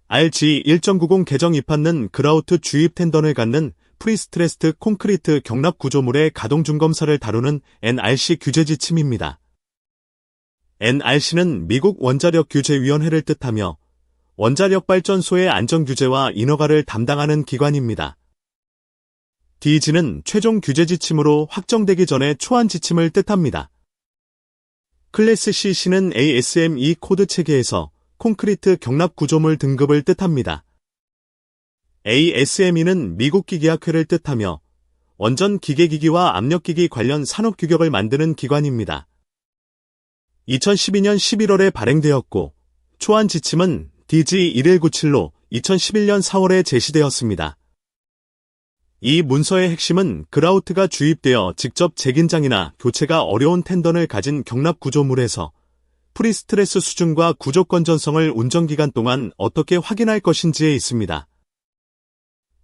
RG1.90 개정 입하는 그라우트 주입 텐던을 갖는 프리스트레스트 콘크리트 경납 구조물의 가동 중검사를 다루는 NRC 규제 지침입니다. NRC는 미국 원자력규제위원회를 뜻하며 원자력 발전소의 안전규제와 인허가를 담당하는 기관입니다. DG는 최종 규제 지침으로 확정되기 전에 초안 지침을 뜻합니다. 클래스 CC는 ASME 코드 체계에서 콘크리트 경납 구조물 등급을 뜻합니다. ASME는 미국 기계학회를 뜻하며 원전 기계기기와 압력기기 관련 산업 규격을 만드는 기관입니다. 2012년 11월에 발행되었고 초안 지침은 DG1197로 2011년 4월에 제시되었습니다. 이 문서의 핵심은 그라우트가 주입되어 직접 재긴장이나 교체가 어려운 텐던을 가진 경납 구조물에서 프리스트레스 수준과 구조 건전성을 운전기간 동안 어떻게 확인할 것인지에 있습니다.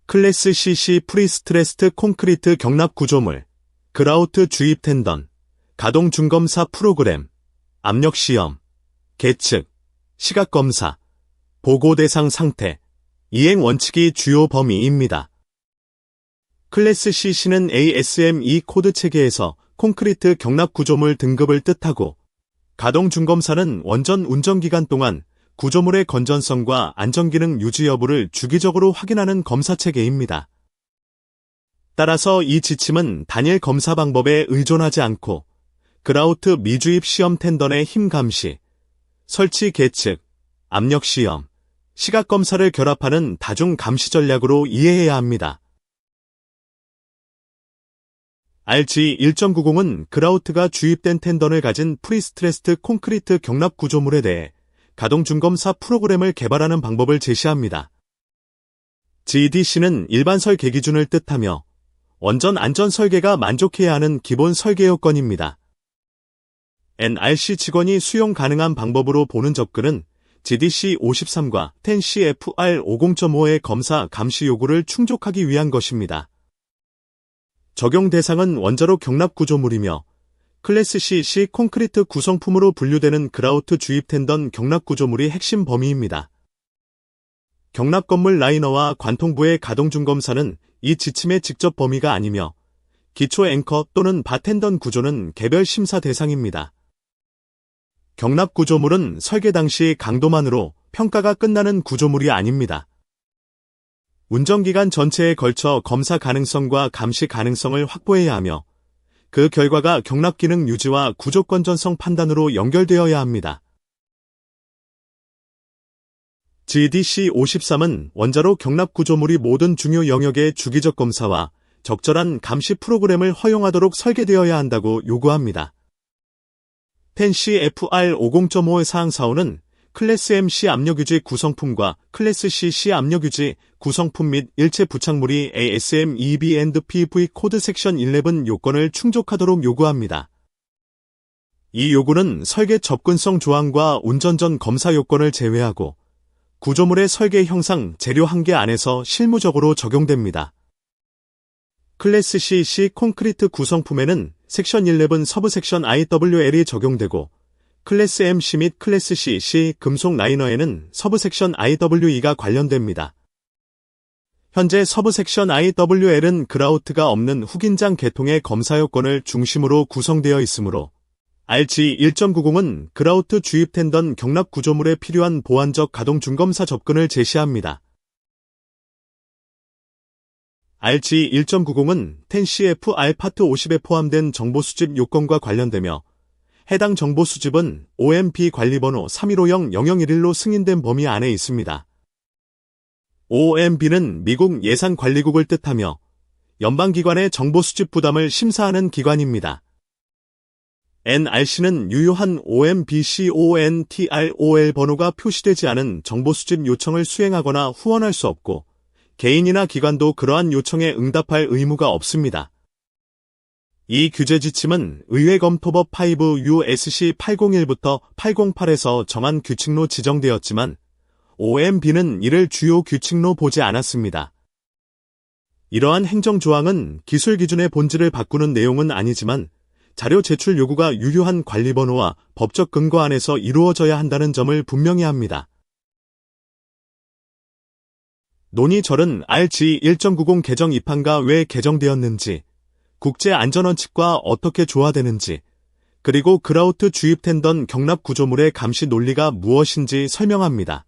클래스 CC 프리스트레스트 콘크리트 경납 구조물, 그라우트 주입 텐던, 가동 중검사 프로그램, 압력 시험, 계측, 시각 검사, 보고 대상 상태, 이행 원칙이 주요 범위입니다. 클래스 CC는 ASME 코드 체계에서 콘크리트 경납 구조물 등급을 뜻하고 가동 중검사는 원전 운전기간 동안 구조물의 건전성과 안전기능 유지 여부를 주기적으로 확인하는 검사 체계입니다. 따라서 이 지침은 단일 검사 방법에 의존하지 않고 그라우트 미주입 시험 텐던의 힘 감시, 설치 계측, 압력 시험, 시각 검사를 결합하는 다중 감시 전략으로 이해해야 합니다. RG1.90은 그라우트가 주입된 텐던을 가진 프리스트레스트 콘크리트 경납 구조물에 대해 가동 중검사 프로그램을 개발하는 방법을 제시합니다. GDC는 일반 설계 기준을 뜻하며 원전 안전 설계가 만족해야 하는 기본 설계 요건입니다. NRC 직원이 수용 가능한 방법으로 보는 접근은 GDC 53과 10CFR 50.5의 검사 감시 요구를 충족하기 위한 것입니다. 적용 대상은 원자로 경납 구조물이며 클래스 CC 콘크리트 구성품으로 분류되는 그라우트 주입 텐던 경납 구조물이 핵심 범위입니다. 경납 건물 라이너와 관통부의 가동 중검사는 이 지침의 직접 범위가 아니며 기초 앵커 또는 바텐던 구조는 개별 심사 대상입니다. 경납 구조물은 설계 당시 강도만으로 평가가 끝나는 구조물이 아닙니다. 운전기간 전체에 걸쳐 검사 가능성과 감시 가능성을 확보해야 하며 그 결과가 경납 기능 유지와 구조 건전성 판단으로 연결되어야 합니다. GDC 53은 원자로 경납 구조물이 모든 중요 영역의 주기적 검사와 적절한 감시 프로그램을 허용하도록 설계되어야 한다고 요구합니다. 10CFR 50.5의 사항 4호는 클래스 MC 압력유지 구성품과 클래스 CC 압력유지 구성품 및 일체 부착물이 ASM EB&PV 코드 섹션 11 요건을 충족하도록 요구합니다. 이 요구는 설계 접근성 조항과 운전 전 검사 요건을 제외하고 구조물의 설계 형상 재료 한계 안에서 실무적으로 적용됩니다. 클래스 CC 콘크리트 구성품에는 섹션 11 서브 섹션 IWL이 적용되고 클래스 MC 및 클래스 CC 금속 라이너에는 서브 섹션 IWE가 관련됩니다. 현재 서브 섹션 IWL은 그라우트가 없는 후긴장 계통의 검사 요건을 중심으로 구성되어 있으므로 RG1.90은 그라우트 주입 텐던 경납 구조물에 필요한 보완적 가동 중검사 접근을 제시합니다. RG1.90은 10CFR 파트 50에 포함된 정보 수집 요건과 관련되며 해당 정보 수집은 OMP 관리번호 3150-0011로 승인된 범위 안에 있습니다. OMP는 미국 예산관리국을 뜻하며 연방기관의 정보 수집 부담을 심사하는 기관입니다. NRC는 유효한 OMBCONTROL 번호가 표시되지 않은 정보 수집 요청을 수행하거나 후원할 수 없고 개인이나 기관도 그러한 요청에 응답할 의무가 없습니다. 이 규제 지침은 의회검토법 5 USC 801부터 808에서 정한 규칙로 지정되었지만 OMB는 이를 주요 규칙로 보지 않았습니다. 이러한 행정조항은 기술 기준의 본질을 바꾸는 내용은 아니지만 자료 제출 요구가 유효한 관리번호와 법적 근거 안에서 이루어져야 한다는 점을 분명히 합니다. 논의절은 RG 1.90 개정 입안과 왜 개정되었는지, 국제안전원칙과 어떻게 조화되는지, 그리고 그라우트 주입 텐던 경납 구조물의 감시 논리가 무엇인지 설명합니다.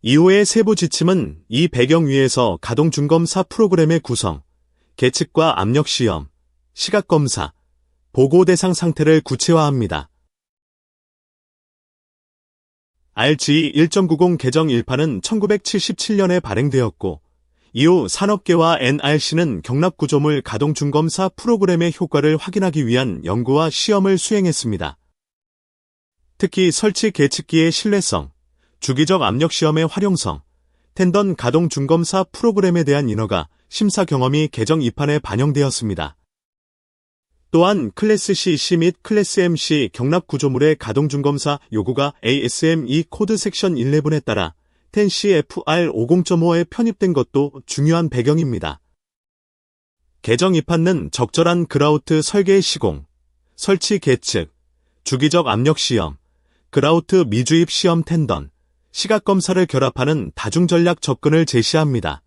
이후의 세부 지침은 이 배경 위에서 가동중검사 프로그램의 구성, 계측과 압력시험, 시각검사, 보고 대상 상태를 구체화합니다. RG 1.90 개정 1판은 1977년에 발행되었고, 이후 산업계와 NRC는 경납구조물 가동중검사 프로그램의 효과를 확인하기 위한 연구와 시험을 수행했습니다. 특히 설치 계측기의 신뢰성, 주기적 압력시험의 활용성, 텐던 가동중검사 프로그램에 대한 인허가, 심사 경험이 개정 2판에 반영되었습니다. 또한 클래스 CC 및 클래스 MC 경납구조물의 가동중검사 요구가 ASME 코드 섹션 11에 따라 10CFR 50.5에 편입된 것도 중요한 배경입니다. 개정 2판은 적절한 그라우트 설계 시공, 설치 계측, 주기적 압력 시험, 그라우트 미주입 시험 텐던, 시각검사를 결합하는 다중전략 접근을 제시합니다.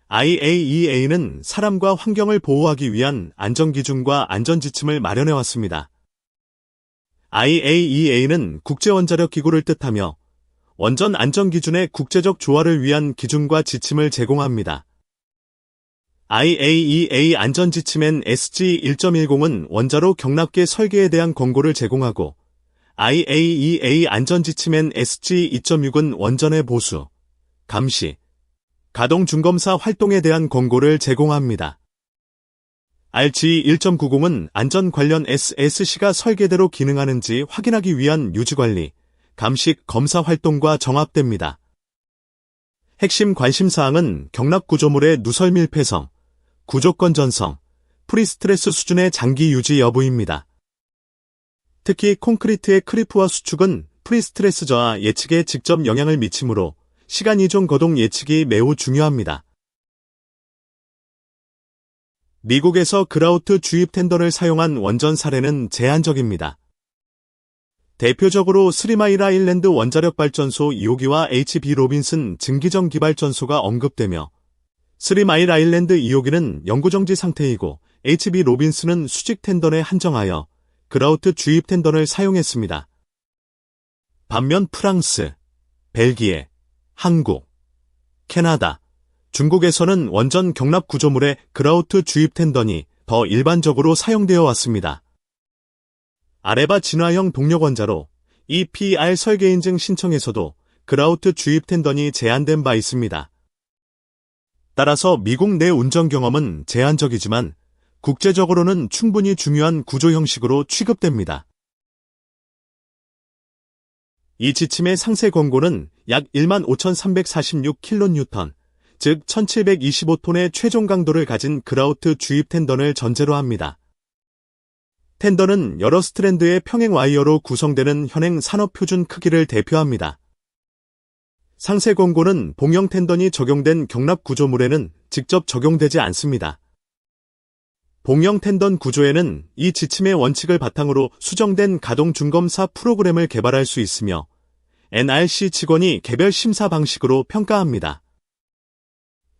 IAEA는 사람과 환경을 보호하기 위한 안전기준과 안전지침을 마련해왔습니다. IAEA는 국제원자력기구를 뜻하며 원전 안전기준의 국제적 조화를 위한 기준과 지침을 제공합니다. IAEA 안전지침엔 SG 1.10은 원자로 경납계 설계에 대한 권고를 제공하고 IAEA 안전지침엔 SG 2.6은 원전의 보수, 감시, 가동중검사 활동에 대한 권고를 제공합니다. RG 1.90은 안전 관련 SSC가 설계대로 기능하는지 확인하기 위한 유지관리, 감식, 검사 활동과 정합됩니다. 핵심 관심사항은 경납구조물의 누설 밀폐성, 구조건전성, 프리스트레스 수준의 장기 유지 여부입니다. 특히 콘크리트의 크리프와 수축은 프리스트레스 저하 예측에 직접 영향을 미치므로 시간 이종 거동 예측이 매우 중요합니다. 미국에서 그라우트 주입 텐던을 사용한 원전 사례는 제한적입니다. 대표적으로 스리마일 아일랜드 원자력발전소 2호기와 HB 로빈슨 증기정 기발전소가 언급되며 스리마일 아일랜드 2호기는 영구정지 상태이고 HB 로빈슨은 수직 텐던에 한정하여 그라우트 주입 텐던을 사용했습니다. 반면 프랑스, 벨기에, 한국, 캐나다, 중국에서는 원전 경납 구조물의 그라우트 주입 텐던이 더 일반적으로 사용되어 왔습니다. 아레바 진화형 동력원자로 EPR 설계 인증 신청에서도 그라우트 주입 텐던이 제한된 바 있습니다. 따라서 미국 내 운전 경험은 제한적이지만 국제적으로는 충분히 중요한 구조 형식으로 취급됩니다. 이 지침의 상세 권고는 약 15,346kN, 즉 1,725톤의 최종 강도를 가진 그라우트 주입 텐던을 전제로 합니다. 텐던은 여러 스트랜드의 평행 와이어로 구성되는 현행 산업표준 크기를 대표합니다. 상세 권고는 봉형 텐던이 적용된 경납 구조물에는 직접 적용되지 않습니다. 봉형 텐던 구조에는 이 지침의 원칙을 바탕으로 수정된 가동 중검사 프로그램을 개발할 수 있으며 NRC 직원이 개별 심사 방식으로 평가합니다.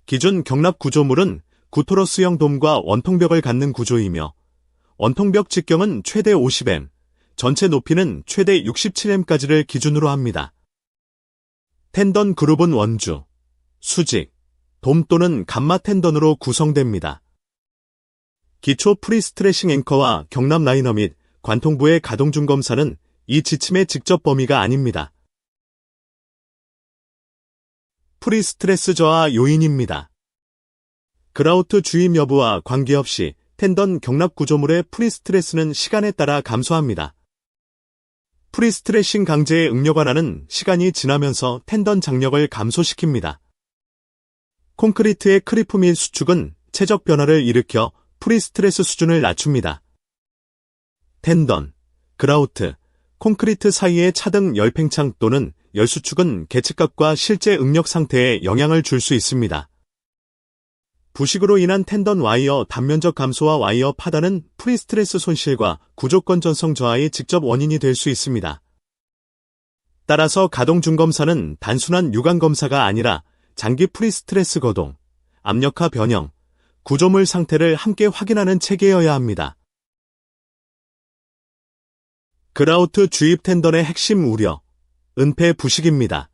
기준 경납 구조물은 구토러스형 돔과 원통벽을 갖는 구조이며 원통벽 직경은 최대 50m, 전체 높이는 최대 67m까지를 기준으로 합니다. 텐던 그룹은 원주, 수직, 돔 또는 감마 텐던으로 구성됩니다. 기초 프리스트레싱 앵커와 경납 라이너 및 관통부의 가동중 검사는 이 지침의 직접 범위가 아닙니다. 프리스트레스 저하 요인입니다. 그라우트 주입 여부와 관계없이 텐던 경납 구조물의 프리스트레스는 시간에 따라 감소합니다. 프리스트레싱 강제의 응력완화는 시간이 지나면서 텐던 장력을 감소시킵니다. 콘크리트의 크리프 및 수축은 체적 변화를 일으켜 프리스트레스 수준을 낮춥니다. 텐던, 그라우트, 콘크리트 사이의 차등 열팽창 또는 열수축은 계측각과 실제 응력 상태에 영향을 줄 수 있습니다. 부식으로 인한 텐던 와이어 단면적 감소와 와이어 파단은 프리스트레스 손실과 구조건전성 저하의 직접 원인이 될 수 있습니다. 따라서 가동중검사는 단순한 유관검사가 아니라 장기 프리스트레스 거동, 압력화 변형, 구조물 상태를 함께 확인하는 체계여야 합니다. 그라우트 주입 텐던의 핵심 우려, 은폐 부식입니다.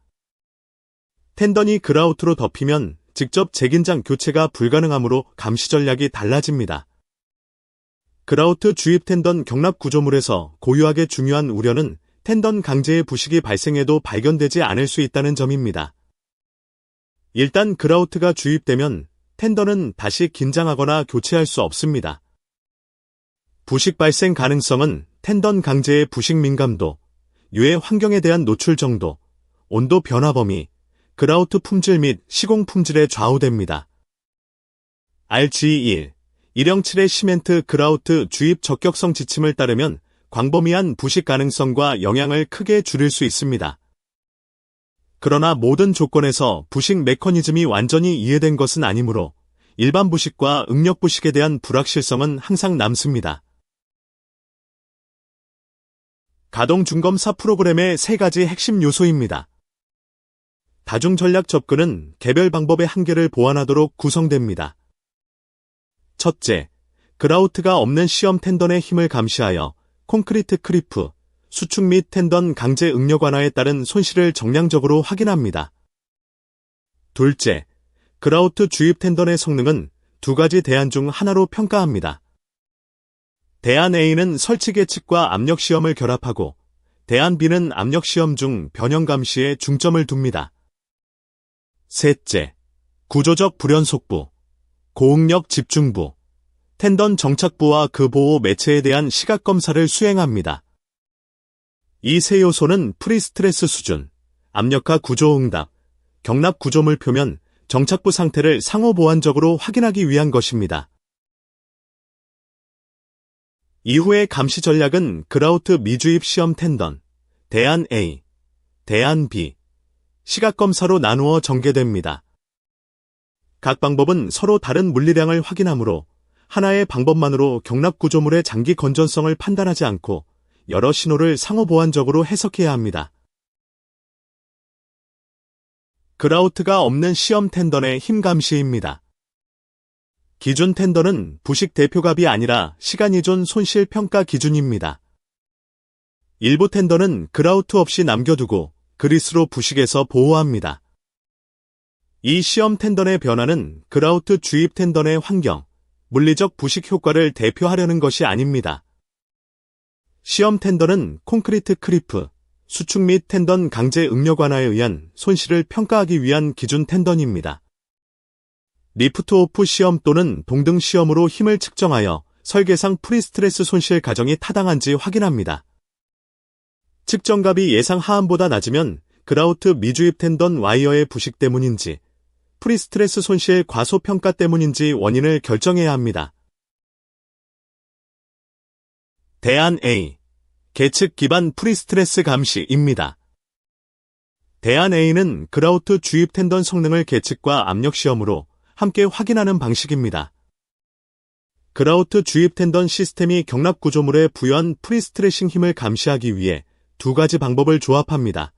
텐던이 그라우트로 덮이면 직접 재긴장 교체가 불가능하므로 감시 전략이 달라집니다. 그라우트 주입 텐던 경납 구조물에서 고유하게 중요한 우려는 텐던 강제의 부식이 발생해도 발견되지 않을 수 있다는 점입니다. 일단 그라우트가 주입되면 텐던은 다시 긴장하거나 교체할 수 없습니다. 부식 발생 가능성은 텐던 강제의 부식 민감도, 유해 환경에 대한 노출 정도, 온도 변화 범위, 그라우트 품질 및 시공 품질에 좌우됩니다. RG1, 107의 시멘트 그라우트 주입 적격성 지침을 따르면 광범위한 부식 가능성과 영향을 크게 줄일 수 있습니다. 그러나 모든 조건에서 부식 메커니즘이 완전히 이해된 것은 아니므로 일반 부식과 응력 부식에 대한 불확실성은 항상 남습니다. 가동 중검사 프로그램의 3가지 핵심 요소입니다. 다중 전략 접근은 개별 방법의 한계를 보완하도록 구성됩니다. 첫째, 그라우트가 없는 시험 텐던의 힘을 감시하여 콘크리트 크리프, 수축 및 텐던 강제 응력 완화에 따른 손실을 정량적으로 확인합니다. 둘째, 그라우트 주입 텐던의 성능은 2가지 대안 중 하나로 평가합니다. 대안 A는 설치 계측과 압력 시험을 결합하고 대안 B는 압력 시험 중 변형 감시에 중점을 둡니다. 셋째, 구조적 불연속부, 고응력 집중부, 텐던 정착부와 그 보호 매체에 대한 시각 검사를 수행합니다. 이 세 요소는 프리스트레스 수준, 압력화 구조 응답, 경납 구조물 표면, 정착부 상태를 상호 보완적으로 확인하기 위한 것입니다. 이후의 감시 전략은 그라우트 미주입 시험 텐던, 대안 A, 대안 B, 시각 검사로 나누어 전개됩니다. 각 방법은 서로 다른 물리량을 확인하므로 하나의 방법만으로 경납 구조물의 장기 건전성을 판단하지 않고 여러 신호를 상호 보완적으로 해석해야 합니다. 그라우트가 없는 시험 텐던의 힘 감시입니다. 기준 텐던은 부식 대표값이 아니라 시간이존 손실 평가 기준입니다. 일부 텐던은 그라우트 없이 남겨두고 그리스로 부식해서 보호합니다. 이 시험 텐던의 변화는 그라우트 주입 텐던의 환경, 물리적 부식 효과를 대표하려는 것이 아닙니다. 시험 텐던은 콘크리트 크리프, 수축 및 텐던 강제 응력 완화에 의한 손실을 평가하기 위한 기준 텐던입니다. 리프트 오프 시험 또는 동등 시험으로 힘을 측정하여 설계상 프리스트레스 손실 가정이 타당한지 확인합니다. 측정값이 예상 하한보다 낮으면 그라우트 미주입 텐던 와이어의 부식 때문인지 프리스트레스 손실 과소평가 때문인지 원인을 결정해야 합니다. 대안 A, 계측 기반 프리스트레스 감시입니다. 대안 A는 그라우트 주입 텐던 성능을 계측과 압력 시험으로 함께 확인하는 방식입니다. 그라우트 주입 텐던 시스템이 경납 구조물에 부여한 프리스트레싱 힘을 감시하기 위해 2가지 방법을 조합합니다.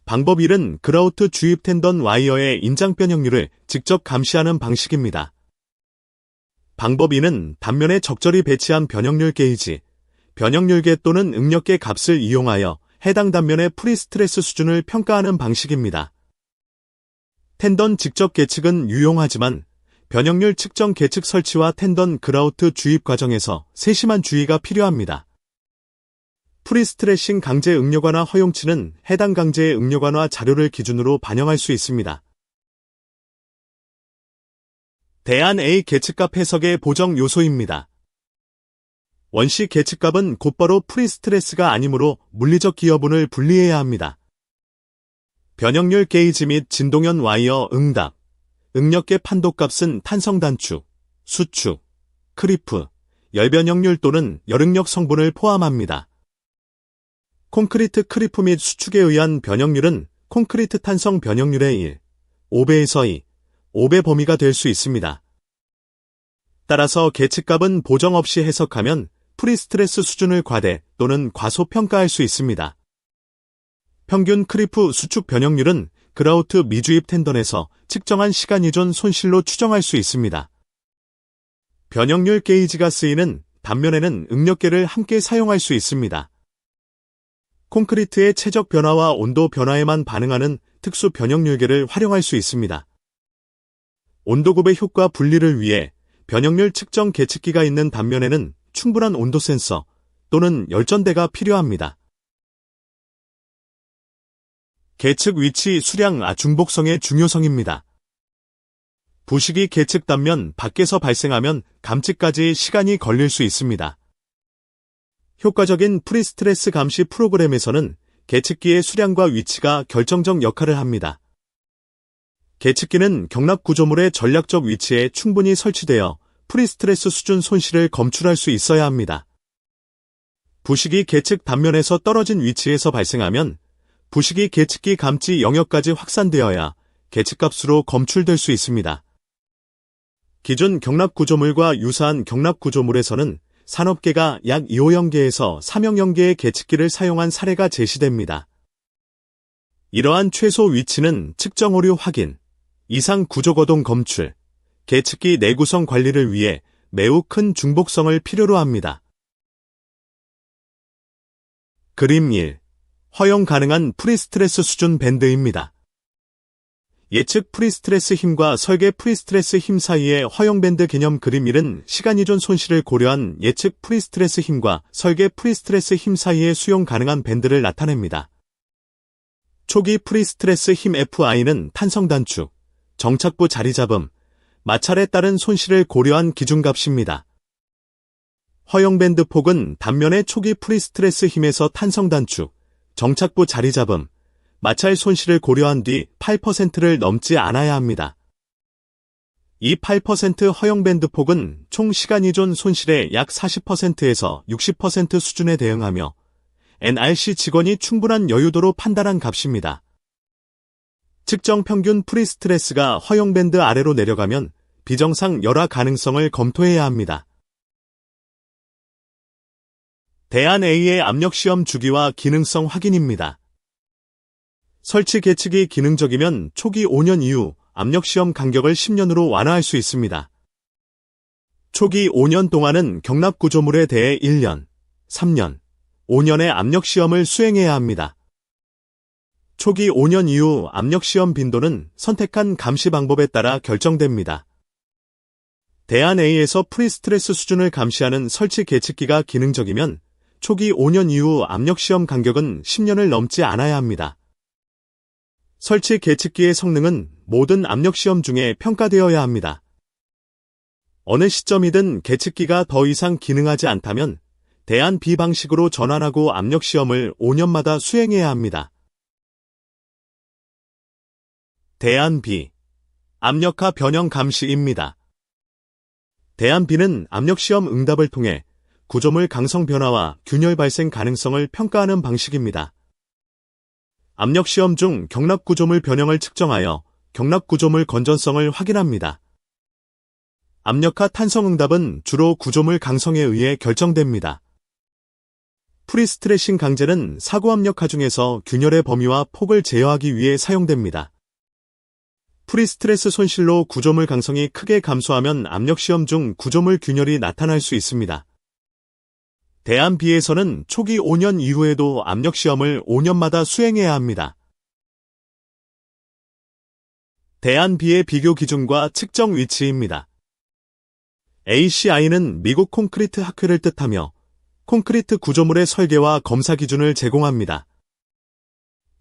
방법 1은 그라우트 주입 텐던 와이어의 인장 변형률을 직접 감시하는 방식입니다. 방법 2는 단면에 적절히 배치한 변형률 게이지, 변형률계 또는 응력계 값을 이용하여 해당 단면의 프리스트레스 수준을 평가하는 방식입니다. 텐던 직접 계측은 유용하지만 변형률 측정 계측 설치와 텐던 그라우트 주입 과정에서 세심한 주의가 필요합니다. 프리스트레싱 강제 응력 완화 허용치는 해당 강제의 응력 완화 자료를 기준으로 반영할 수 있습니다. 대안 A 계측값 해석의 보정 요소입니다. 원시 계측값은 곧바로 프리스트레스가 아니므로 물리적 기여분을 분리해야 합니다. 변형률 게이지 및 진동현 와이어 응답, 응력계 판도값은 탄성 단축, 수축, 크리프, 열변형률 또는 열응력 성분을 포함합니다. 콘크리트 크리프 및 수축에 의한 변형률은 콘크리트 탄성 변형률의 1, 5배에서 2, 5배 범위가 될 수 있습니다. 따라서 계측값은 보정 없이 해석하면 프리스트레스 수준을 과대 또는 과소평가할 수 있습니다. 평균 크리프 수축 변형률은 그라우트 미주입 텐던에서 측정한 시간 이존 손실로 추정할 수 있습니다. 변형률 게이지가 쓰이는 단면에는 응력계를 함께 사용할 수 있습니다. 콘크리트의 체적 변화와 온도 변화에만 반응하는 특수 변형률계를 활용할 수 있습니다. 온도급의 효과 분리를 위해 변형률 측정 계측기가 있는 단면에는 충분한 온도 센서 또는 열전대가 필요합니다. 계측 위치 수량 중복성의 중요성입니다. 부식이 계측 단면 밖에서 발생하면 감측까지 시간이 걸릴 수 있습니다. 효과적인 프리스트레스 감시 프로그램에서는 계측기의 수량과 위치가 결정적 역할을 합니다. 계측기는 경납 구조물의 전략적 위치에 충분히 설치되어 프리스트레스 수준 손실을 검출할 수 있어야 합니다. 부식이 계측 단면에서 떨어진 위치에서 발생하면 부식이 계측기 감지 영역까지 확산되어야 계측값으로 검출될 수 있습니다. 기존 경납 구조물과 유사한 경납 구조물에서는 산업계가 약 2호형계에서 3형계의 계측기를 사용한 사례가 제시됩니다. 이러한 최소 위치는 측정 오류 확인, 이상 구조거동 검출, 계측기 내구성 관리를 위해 매우 큰 중복성을 필요로 합니다. 그림 1. 허용 가능한 프리스트레스 수준 밴드입니다. 예측 프리스트레스 힘과 설계 프리스트레스 힘 사이의 허용 밴드 개념 그림 1은 시간 이존 손실을 고려한 예측 프리스트레스 힘과 설계 프리스트레스 힘 사이의 수용 가능한 밴드를 나타냅니다. 초기 프리스트레스 힘 FI는 탄성 단축, 정착부 자리 잡음, 마찰에 따른 손실을 고려한 기준값입니다. 허용 밴드 폭은 단면의 초기 프리스트레스 힘에서 탄성 단축, 정착부 자리 잡음, 마찰 손실을 고려한 뒤 8%를 넘지 않아야 합니다. 이 8% 허용 밴드 폭은 총 시간 이존 손실의 약 40%에서 60% 수준에 대응하며 NRC 직원이 충분한 여유도로 판단한 값입니다. 측정 평균 프리스트레스가 허용 밴드 아래로 내려가면 비정상 열화 가능성을 검토해야 합니다. 대안 A의 압력시험 주기와 기능성 확인입니다. 설치 계측이 기능적이면 초기 5년 이후 압력시험 간격을 10년으로 완화할 수 있습니다. 초기 5년 동안은 경납 구조물에 대해 1년, 3년, 5년의 압력시험을 수행해야 합니다. 초기 5년 이후 압력시험 빈도는 선택한 감시 방법에 따라 결정됩니다. 대안 A에서 프리스트레스 수준을 감시하는 설치 계측기가 기능적이면 초기 5년 이후 압력시험 간격은 10년을 넘지 않아야 합니다. 설치 계측기의 성능은 모든 압력시험 중에 평가되어야 합니다. 어느 시점이든 계측기가 더 이상 기능하지 않다면 대안 B 방식으로 전환하고 압력시험을 5년마다 수행해야 합니다. 대안 B, 압력하 변형 감시입니다. 대안 B는 압력시험 응답을 통해 구조물 강성 변화와 균열 발생 가능성을 평가하는 방식입니다. 압력시험 중 경납 구조물 변형을 측정하여 경납 구조물 건전성을 확인합니다. 압력하 탄성 응답은 주로 구조물 강성에 의해 결정됩니다. 프리스트레싱 강제는 사고압력하 중에서 균열의 범위와 폭을 제어하기 위해 사용됩니다. 프리스트레스 손실로 구조물 강성이 크게 감소하면 압력시험 중 구조물 균열이 나타날 수 있습니다. 대안 B에서는 초기 5년 이후에도 압력시험을 5년마다 수행해야 합니다. 대안 B의 비교 기준과 측정 위치입니다. ACI는 미국 콘크리트 학회를 뜻하며 콘크리트 구조물의 설계와 검사 기준을 제공합니다.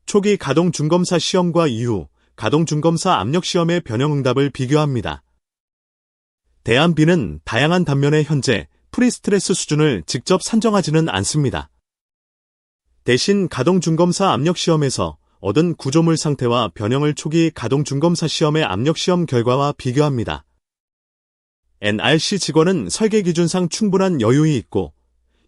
초기 가동 준검사 시험과 이후 가동 준검사 압력시험의 변형 응답을 비교합니다. 대안 B는 다양한 단면의 현재 프리스트레스 수준을 직접 산정하지는 않습니다. 대신 가동 준검사 압력시험에서 얻은 구조물 상태와 변형을 초기 가동 준검사 시험의 압력시험 결과와 비교합니다. NRC 직원은 설계 기준상 충분한 여유이 있고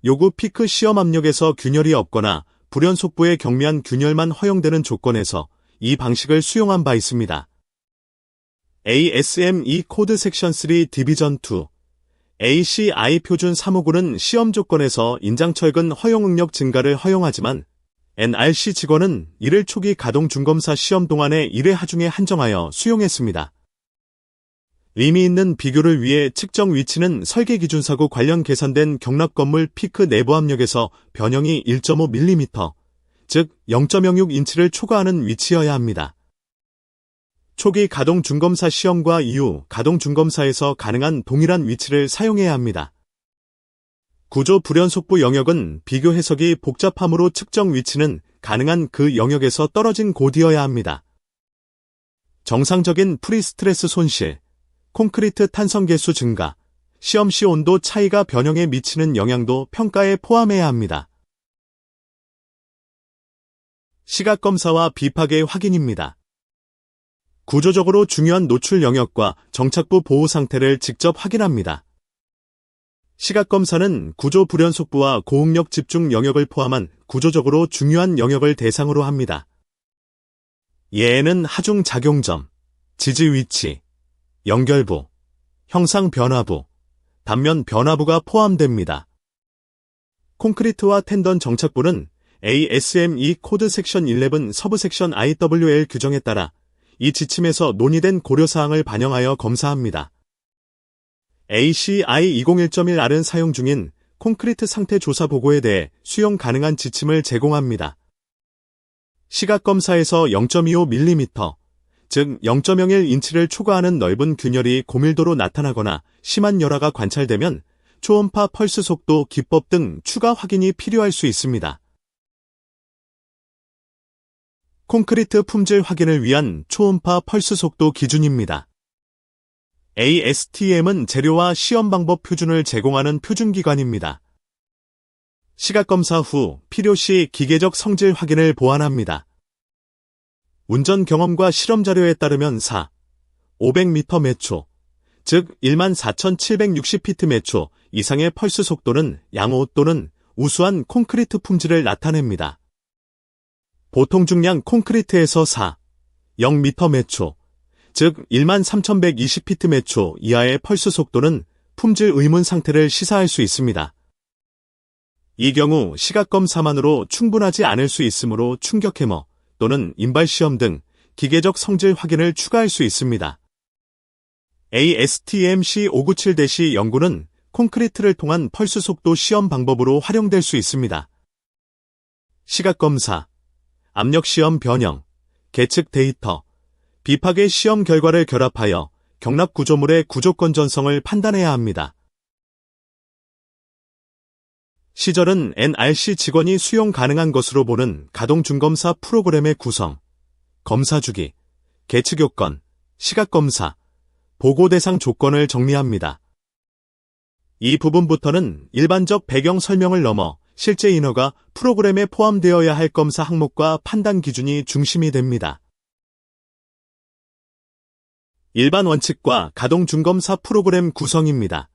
요구 피크 시험 압력에서 균열이 없거나 불연 속부의 경미한 균열만 허용되는 조건에서 이 방식을 수용한 바 있습니다. ASME 코드 섹션 3 디비전 2 ACI 표준 359는 시험 조건에서 인장철근 허용 응력 증가를 허용하지만 NRC 직원은 1회 초기 가동 중검사 시험 동안에 1회 하중에 한정하여 수용했습니다. 의미 있는 비교를 위해 측정 위치는 설계 기준사고 관련 개선된 경납 건물 피크 내부 압력에서 변형이 1.5mm, 즉 0.06인치를 초과하는 위치여야 합니다. 초기 가동 중검사 시험과 이후 가동 중검사에서 가능한 동일한 위치를 사용해야 합니다. 구조 불연속부 영역은 비교 해석이 복잡하므로 측정 위치는 가능한 그 영역에서 떨어진 곳이어야 합니다. 정상적인 프리스트레스 손실, 콘크리트 탄성 계수 증가, 시험 시 온도 차이가 변형에 미치는 영향도 평가에 포함해야 합니다. 시각검사와 비파괴 확인입니다. 구조적으로 중요한 노출 영역과 정착부 보호 상태를 직접 확인합니다. 시각검사는 구조 불연속부와 고응력 집중 영역을 포함한 구조적으로 중요한 영역을 대상으로 합니다. 예에는 하중 작용점, 지지 위치, 연결부, 형상 변화부, 단면 변화부가 포함됩니다. 콘크리트와 텐던 정착부는 ASME 코드 섹션 11 서브 섹션 IWL 규정에 따라 이 지침에서 논의된 고려사항을 반영하여 검사합니다. ACI 201.1R은 사용 중인 콘크리트 상태 조사 보고에 대해 수용 가능한 지침을 제공합니다. 시각검사에서 0.25mm, 즉 0.01인치를 초과하는 넓은 균열이 고밀도로 나타나거나 심한 열화가 관찰되면 초음파 펄스 속도 기법 등 추가 확인이 필요할 수 있습니다. 콘크리트 품질 확인을 위한 초음파 펄스 속도 기준입니다. ASTM은 재료와 시험 방법 표준을 제공하는 표준기관입니다. 시각검사 후 필요시 기계적 성질 확인을 보완합니다. 운전 경험과 실험 자료에 따르면 500m 매초, 즉 14,760피트 매초 이상의 펄스 속도는 양호 또는 우수한 콘크리트 품질을 나타냅니다. 보통 중량 콘크리트에서 0m 매초, 즉 13,120피트 매초 이하의 펄스 속도는 품질 의문 상태를 시사할 수 있습니다. 이 경우 시각검사만으로 충분하지 않을 수 있으므로 충격 해머 또는 인발시험 등 기계적 성질 확인을 추가할 수 있습니다. ASTM C597- 연구는 콘크리트를 통한 펄스 속도 시험 방법으로 활용될 수 있습니다. 시각검사, 압력시험 변형, 계측 데이터, 비파괴 시험 결과를 결합하여 경납 구조물의 구조 건전성을 판단해야 합니다. 시절은 NRC 직원이 수용 가능한 것으로 보는 가동 중검사 프로그램의 구성, 검사 주기, 계측 요건, 시각검사, 보고 대상 조건을 정리합니다. 이 부분부터는 일반적 배경 설명을 넘어 실제 인허가 프로그램에 포함되어야 할 검사 항목과 판단 기준이 중심이 됩니다. 일반 원칙과 가동 중검사 프로그램 구성입니다.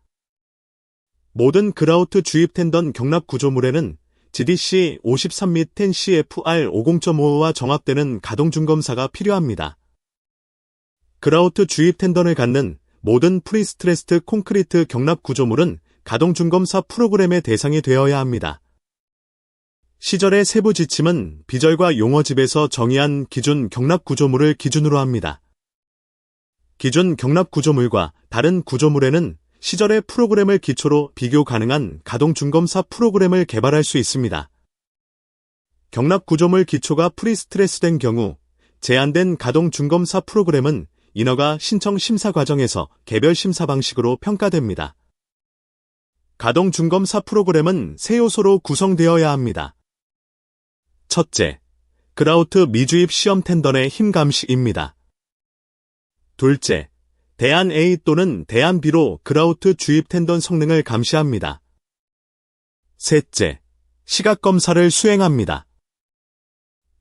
모든 그라우트 주입 텐던 경납 구조물에는 GDC 53 및 10CFR 50.55와 정합되는 가동 중검사가 필요합니다. 그라우트 주입 텐던을 갖는 모든 프리스트레스트 콘크리트 경납 구조물은 가동 중검사 프로그램의 대상이 되어야 합니다. 시절의 세부 지침은 비절과 용어집에서 정의한 기준 경납 구조물을 기준으로 합니다. 기준 경납 구조물과 다른 구조물에는 시절의 프로그램을 기초로 비교 가능한 가동 중검사 프로그램을 개발할 수 있습니다. 경납 구조물 기초가 프리스트레스된 경우 제한된 가동 중검사 프로그램은 인허가 신청 심사 과정에서 개별 심사 방식으로 평가됩니다. 가동 중검사 프로그램은 세 요소로 구성되어야 합니다. 첫째, 그라우트 미주입 시험 텐던의 힘 감시입니다. 둘째, 대안 A 또는 대안 B로 그라우트 주입 텐던 성능을 감시합니다. 셋째, 시각검사를 수행합니다.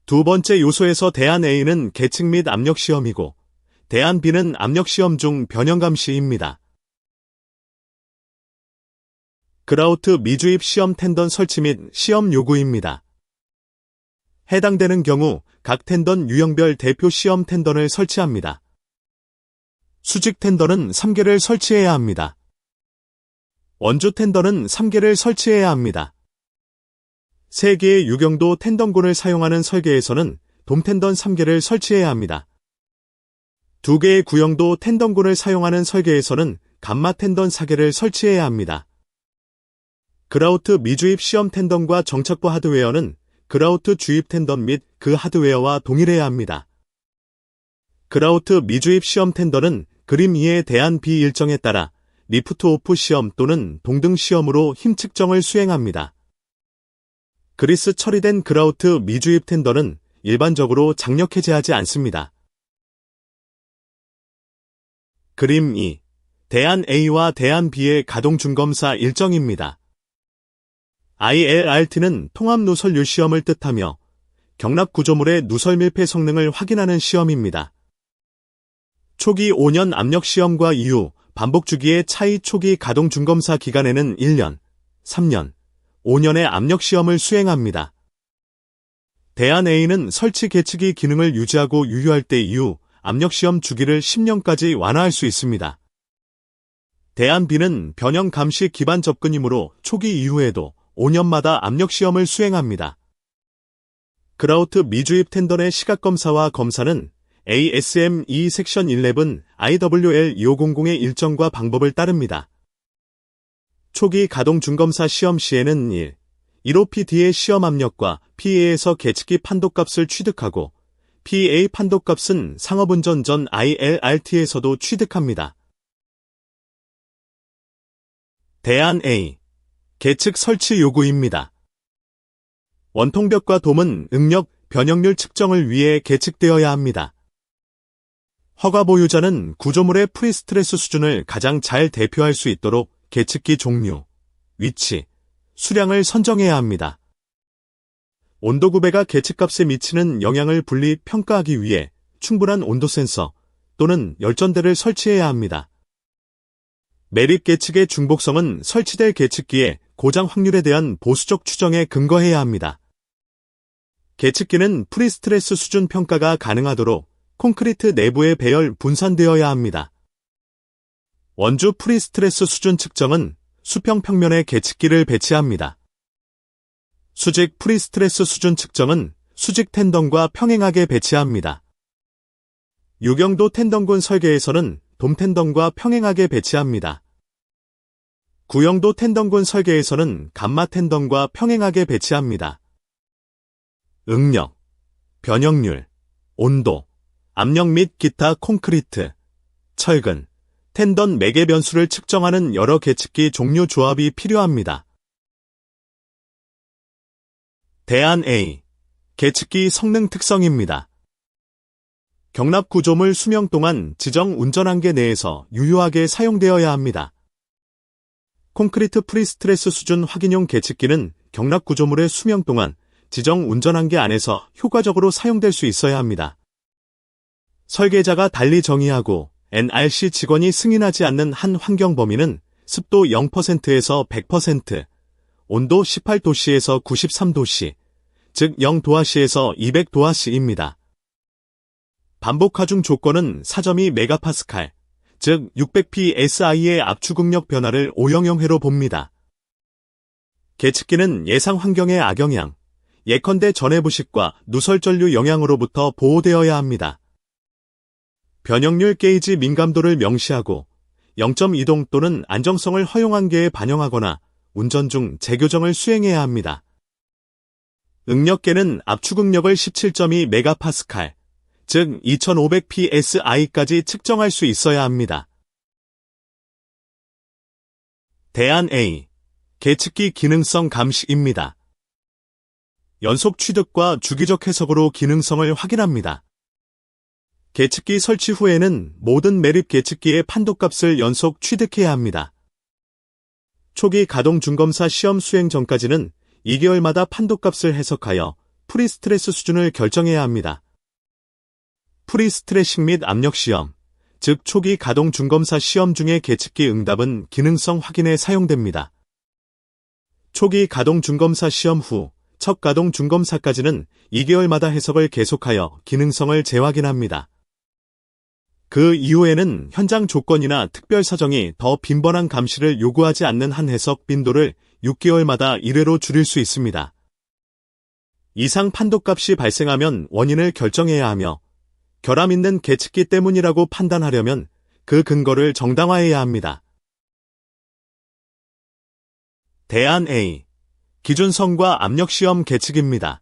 두 번째 요소에서 대안 A는 계측 및 압력시험이고 대안 B는 압력시험 중 변형감시입니다. 그라우트 미주입 시험 텐던 설치 및 시험 요구입니다. 해당되는 경우 각 텐던 유형별 대표 시험 텐던을 설치합니다. 수직 텐던은 3개를 설치해야 합니다. 원주 텐던은 3개를 설치해야 합니다. 3개의 유경도 텐던곤을 사용하는 설계에서는 돔 텐던 3개를 설치해야 합니다. 2개의 구형도 텐던곤을 사용하는 설계에서는 감마 텐던 4개를 설치해야 합니다. 그라우트 미주입 시험 텐던과 정착부 하드웨어는 그라우트 주입 텐던 및 그 하드웨어와 동일해야 합니다. 그라우트 미주입 시험 텐던은 그림 2에 대한 비일정에 따라 리프트 오프 시험 또는 동등 시험으로 힘 측정을 수행합니다. 그리스 처리된 그라우트 미주입 텐던은 일반적으로 장력 해제하지 않습니다. 그림 2. 대안 A와 대안 B의 가동 중검사 일정입니다. ILRT는 통합 누설유 시험을 뜻하며 경납 구조물의 누설 밀폐 성능을 확인하는 시험입니다. 초기 5년 압력 시험과 이후 반복 주기의 차이 초기 가동 중검사 기간에는 1년, 3년, 5년의 압력 시험을 수행합니다. 대안 A는 설치 계측이 기능을 유지하고 유효할 때 이후 압력 시험 주기를 10년까지 완화할 수 있습니다. 대안 B는 변형 감시 기반 접근이므로 초기 이후에도 5년마다 압력 시험을 수행합니다. 그라우트 미주입 텐던의 시각검사와 검사는 ASME 섹션 11 IWL 2500의 일정과 방법을 따릅니다. 초기 가동 중검사 시험 시에는 15PD의 시험 압력과 PA에서 계측기 판도값을 취득하고 PA 판도값은 상업운전 전 ILRT에서도 취득합니다. 대안 A. 계측 설치 요구입니다. 원통벽과 돔은 응력, 변형률 측정을 위해 계측되어야 합니다. 허가 보유자는 구조물의 프리스트레스 수준을 가장 잘 대표할 수 있도록 계측기 종류, 위치, 수량을 선정해야 합니다. 온도 구배가 계측값에 미치는 영향을 분리 평가하기 위해 충분한 온도 센서 또는 열전대를 설치해야 합니다. 매립 계측의 중복성은 설치될 계측기의 고장 확률에 대한 보수적 추정에 근거해야 합니다. 계측기는 프리스트레스 수준 평가가 가능하도록 콘크리트 내부에 배열 분산되어야 합니다. 원주 프리스트레스 수준 측정은 수평 평면에 계측기를 배치합니다. 수직 프리스트레스 수준 측정은 수직 텐던과 평행하게 배치합니다. 유경도 텐던군 설계에서는 돔 텐던과 평행하게 배치합니다. 구형도 텐던군 설계에서는 감마 텐던과 평행하게 배치합니다. 응력, 변형률, 온도, 압력 및 기타 콘크리트, 철근, 텐던 매개 변수를 측정하는 여러 계측기 종류 조합이 필요합니다. 대안 A. 계측기 성능 특성입니다. 경납 구조물 수명 동안 지정 운전한계 내에서 유효하게 사용되어야 합니다. 콘크리트 프리스트레스 수준 확인용 계측기는 경납 구조물의 수명 동안 지정 운전한계 안에서 효과적으로 사용될 수 있어야 합니다. 설계자가 달리 정의하고 NRC 직원이 승인하지 않는 한 환경 범위는 습도 0%에서 100%, 온도 18도씨에서 93도씨, 즉 0도씨에서 200도씨입니다. 반복 하중 조건은 4.2MPa, 즉 600psi의 압축응력 변화를 오형형회로 봅니다. 계측기는 예상 환경의 악영향, 예컨대 전해부식과 누설전류 영향으로부터 보호되어야 합니다. 변형률 게이지 민감도를 명시하고 0.2동 또는 안정성을 허용한계에 반영하거나 운전 중 재교정을 수행해야 합니다. 응력계는 압축응력을 17.2MPa, 즉 2500psi까지 측정할 수 있어야 합니다. 대안 A. 계측기 기능성 감시입니다. 연속 취득과 주기적 해석으로 기능성을 확인합니다. 계측기 설치 후에는 모든 매립 계측기의 판도값을 연속 취득해야 합니다. 초기 가동 중검사 시험 수행 전까지는 2개월마다 판도값을 해석하여 프리스트레스 수준을 결정해야 합니다. 프리스트레싱 및 압력 시험, 즉 초기 가동 중검사 시험 중의 계측기 응답은 기능성 확인에 사용됩니다. 초기 가동 중검사 시험 후 첫 가동 중검사까지는 2개월마다 해석을 계속하여 기능성을 재확인합니다. 그 이후에는 현장 조건이나 특별 사정이 더 빈번한 감시를 요구하지 않는 한 해석 빈도를 6개월마다 1회로 줄일 수 있습니다. 이상 판독값이 발생하면 원인을 결정해야 하며 결함 있는 계측기 때문이라고 판단하려면 그 근거를 정당화해야 합니다. 대안 A. 기준선과 압력시험 계측입니다.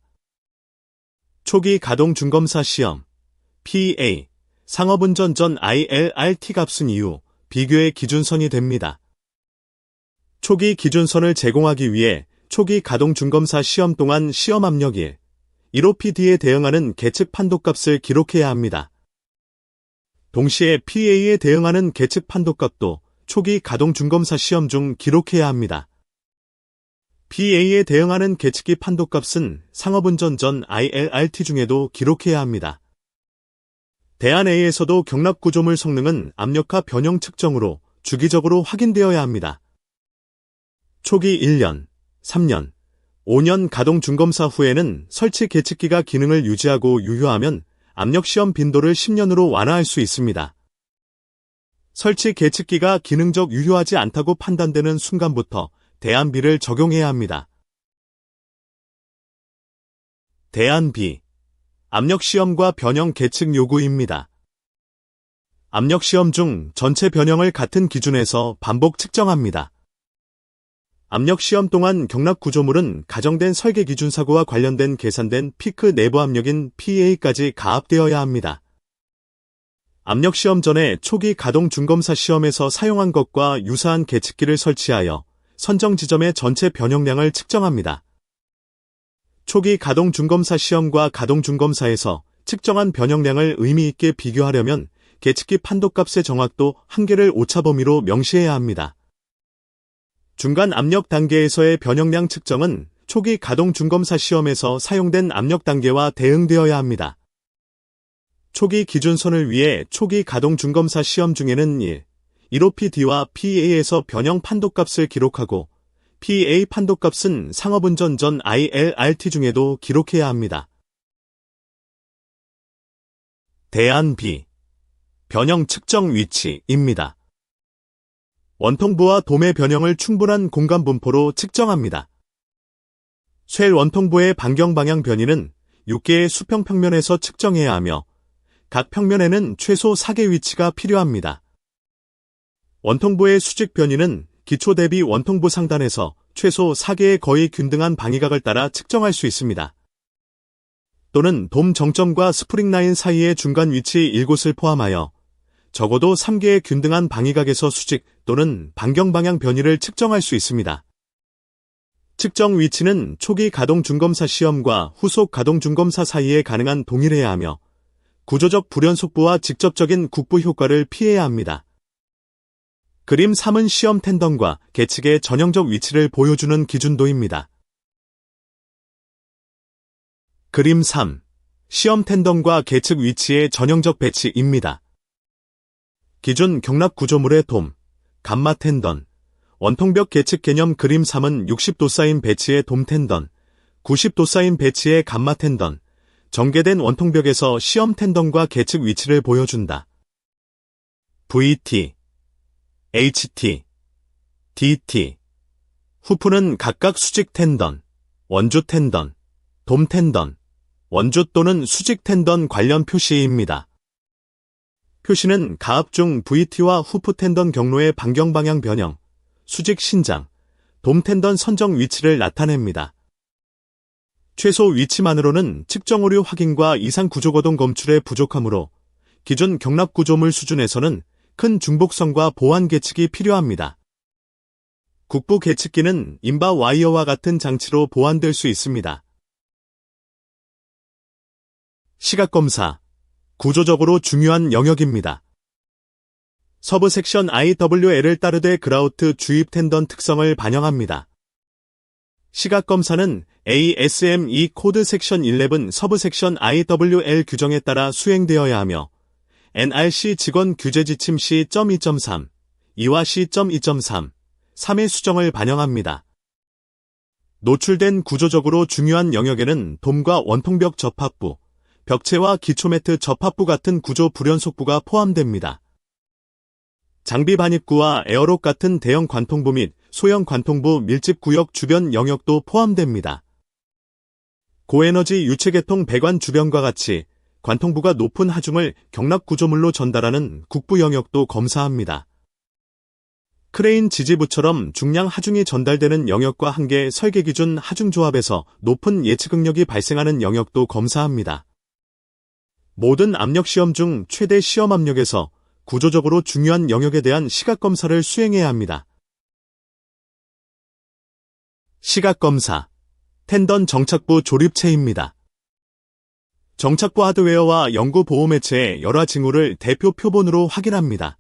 초기 가동 중검사 시험 PA. 상업운전 전 ILRT 값은 이후 비교의 기준선이 됩니다. 초기 기준선을 제공하기 위해 초기 가동 중검사 시험 동안 시험 압력 1OPD에 대응하는 계측 판독값을 기록해야 합니다. 동시에 PA에 대응하는 계측 판독값도 초기 가동 중검사 시험 중 기록해야 합니다. PA에 대응하는 계측기 판독값은 상업운전 전 ILRT 중에도 기록해야 합니다. 대안 A에서도 경납구조물 성능은 압력화 변형 측정으로 주기적으로 확인되어야 합니다. 초기 1년, 3년, 5년 가동 중검사 후에는 설치 계측기가 기능을 유지하고 유효하면 압력시험 빈도를 10년으로 완화할 수 있습니다. 설치 계측기가 기능적 유효하지 않다고 판단되는 순간부터 대안 B를 적용해야 합니다. 대안 B. 압력시험과 변형 계측 요구입니다. 압력시험 중 전체 변형을 같은 기준에서 반복 측정합니다. 압력시험 동안 경납구조물은 가정된 설계 기준 사고와 관련된 계산된 피크 내부 압력인 PA까지 가압되어야 합니다. 압력시험 전에 초기 가동 중검사 시험에서 사용한 것과 유사한 계측기를 설치하여 선정 지점의 전체 변형량을 측정합니다. 초기 가동 중검사 시험과 가동 중검사에서 측정한 변형량을 의미 있게 비교하려면 계측기 판독값의 정확도 한계를 오차 범위로 명시해야 합니다. 중간 압력 단계에서의 변형량 측정은 초기 가동 중검사 시험에서 사용된 압력 단계와 대응되어야 합니다. 초기 기준선을 위해 초기 가동 중검사 시험 중에는 1OPD와 PA에서 변형 판독값을 기록하고 PA 판독값은 상업운전 전 ILRT 중에도 기록해야 합니다. 대안 B. 변형 측정 위치입니다. 원통부와 돔의 변형을 충분한 공간 분포로 측정합니다. 쇠 원통부의 반경 방향 변이는 6개의 수평 평면에서 측정해야 하며 각 평면에는 최소 4개 위치가 필요합니다. 원통부의 수직 변이는 기초 대비 원통부 상단에서 최소 4개의 거의 균등한 방위각을 따라 측정할 수 있습니다. 또는 돔 정점과 스프링 라인 사이의 중간 위치 1곳을 포함하여 적어도 3개의 균등한 방위각에서 수직 또는 반경 방향 변이를 측정할 수 있습니다. 측정 위치는 초기 가동 중검사 시험과 후속 가동 중검사 사이에 가능한 동일해야 하며 구조적 불연속부와 직접적인 국부 효과를 피해야 합니다. 그림 3은 시험 텐던과 계측의 전형적 위치를 보여주는 기준도입니다. 그림 3. 시험 텐던과 계측 위치의 전형적 배치입니다. 기준 경납 구조물의 돔, 감마 텐던, 원통벽 계측 개념 그림 3은 60도 쌓인 배치의 돔 텐던, 90도 쌓인 배치의 감마 텐던, 전개된 원통벽에서 시험 텐던과 계측 위치를 보여준다. VT, HT, DT, 후프는 각각 수직 텐던, 원주 텐던, 돔 텐던, 원주 또는 수직 텐던 관련 표시입니다. 표시는 가압 중 VT와 후프 텐던 경로의 반경 방향 변형, 수직 신장, 돔 텐던 선정 위치를 나타냅니다. 최소 위치만으로는 측정 오류 확인과 이상 구조거동 검출에 부족하므로 기존 경납 구조물 수준에서는 큰 중복선과 보완 계측이 필요합니다. 국부 계측기는 인바 와이어와 같은 장치로 보완될 수 있습니다. 시각검사, 구조적으로 중요한 영역입니다. 서브 섹션 IWL을 따르되 그라우트 주입 텐던 특성을 반영합니다. 시각검사는 ASME 코드 섹션 11 서브 섹션 IWL 규정에 따라 수행되어야 하며 NRC 직원 규제 지침 C.2.3, 2와 C.2.3, 3의 수정을 반영합니다. 노출된 구조적으로 중요한 영역에는 돔과 원통벽 접합부, 벽체와 기초매트 접합부 같은 구조 불연속부가 포함됩니다. 장비 반입구와 에어록 같은 대형 관통부 및 소형 관통부 밀집 구역 주변 영역도 포함됩니다. 고에너지 유체계통 배관 주변과 같이 관통부가 높은 하중을 경납 구조물로 전달하는 국부 영역도 검사합니다. 크레인 지지부처럼 중량 하중이 전달되는 영역과 한계 설계 기준 하중 조합에서 높은 예측 응력이 발생하는 영역도 검사합니다. 모든 압력 시험 중 최대 시험 압력에서 구조적으로 중요한 영역에 대한 시각 검사를 수행해야 합니다. 시각 검사, 텐던 정착부 조립체입니다. 정착부 하드웨어와 연구 보호 매체의 열화 징후를 대표 표본으로 확인합니다.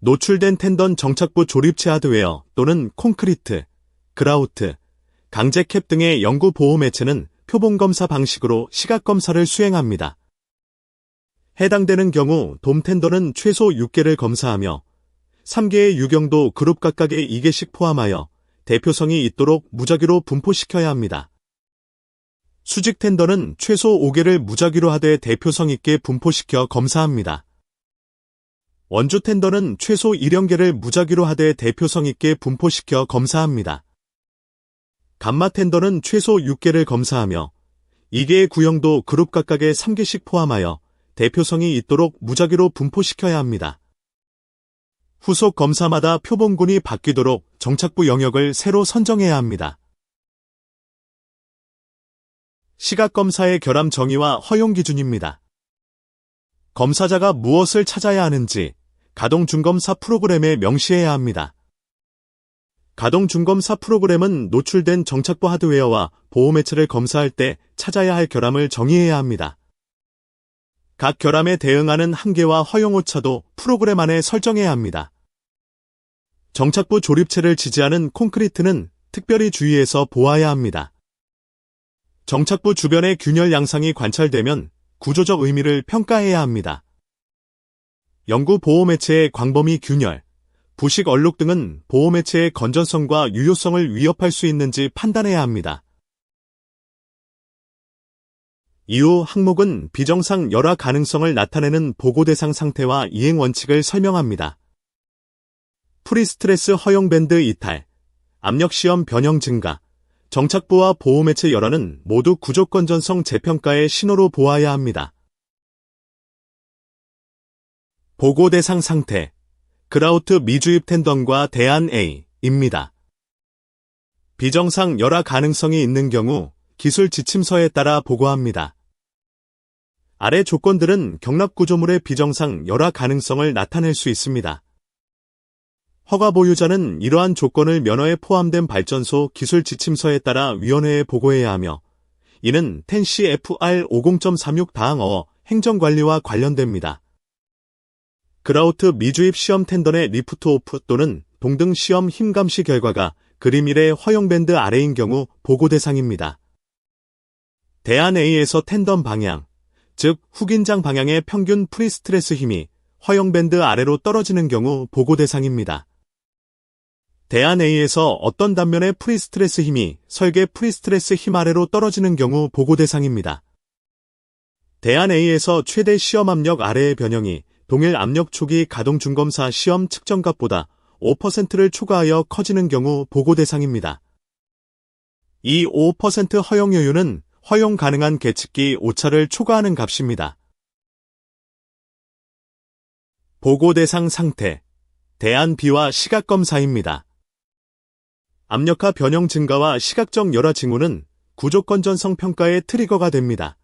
노출된 텐던 정착부 조립체 하드웨어 또는 콘크리트, 그라우트, 강제 캡 등의 연구 보호 매체는 표본 검사 방식으로 시각 검사를 수행합니다. 해당되는 경우 돔 텐던은 최소 6개를 검사하며 3개의 유경도 그룹 각각의 2개씩 포함하여 대표성이 있도록 무작위로 분포시켜야 합니다. 수직 텐던은 최소 5개를 무작위로 하되 대표성 있게 분포시켜 검사합니다. 원주 텐던은 최소 1형계를 무작위로 하되 대표성 있게 분포시켜 검사합니다. 감마 텐던은 최소 6개를 검사하며 2개의 구형도 그룹 각각의 3개씩 포함하여 대표성이 있도록 무작위로 분포시켜야 합니다. 후속 검사마다 표본군이 바뀌도록 정착부 영역을 새로 선정해야 합니다. 시각검사의 결함 정의와 허용 기준입니다. 검사자가 무엇을 찾아야 하는지 가동중검사 프로그램에 명시해야 합니다. 가동중검사 프로그램은 노출된 정착부 하드웨어와 보호 매체를 검사할 때 찾아야 할 결함을 정의해야 합니다. 각 결함에 대응하는 한계와 허용 오차도 프로그램 안에 설정해야 합니다. 정착부 조립체를 지지하는 콘크리트는 특별히 주의해서 보아야 합니다. 정착부 주변의 균열 양상이 관찰되면 구조적 의미를 평가해야 합니다. 연구 보호 매체의 광범위 균열, 부식 얼룩 등은 보호 매체의 건전성과 유효성을 위협할 수 있는지 판단해야 합니다. 이후 항목은 비정상 열화 가능성을 나타내는 보고 대상 상태와 이행 원칙을 설명합니다. 프리스트레스 허용 밴드 이탈, 압력 시험 변형 증가, 정착부와 보호 매체 열화는 모두 구조 건전성 재평가의 신호로 보아야 합니다. 보고 대상 상태, 그라우트 미주입 텐던과 대안 A입니다. 비정상 열화 가능성이 있는 경우 기술 지침서에 따라 보고합니다. 아래 조건들은 경납 구조물의 비정상 열화 가능성을 나타낼 수 있습니다. 허가 보유자는 이러한 조건을 면허에 포함된 발전소 기술 지침서에 따라 위원회에 보고해야 하며 이는 10CFR 50.36 행정관리와 관련됩니다. 그라우트 미주입 시험 텐던의 리프트 오프 또는 동등 시험 힘 감시 결과가 그림 1의 허용 밴드 아래인 경우 보고 대상입니다. 대안 A에서 텐던 방향, 즉 후긴장 방향의 평균 프리스트레스 힘이 허용 밴드 아래로 떨어지는 경우 보고 대상입니다. 대안 A에서 어떤 단면의 프리스트레스 힘이 설계 프리스트레스 힘 아래로 떨어지는 경우 보고 대상입니다. 대안 A에서 최대 시험 압력 아래의 변형이 동일 압력 초기 가동 중검사 시험 측정값보다 5%를 초과하여 커지는 경우 보고 대상입니다. 이 5% 허용 여유는 허용 가능한 계측기 오차를 초과하는 값입니다. 보고 대상 상태, 대안 B와 시각 검사입니다. 압력화 변형 증가와 시각적 열화 징후는 구조 건전성 평가의 트리거가 됩니다.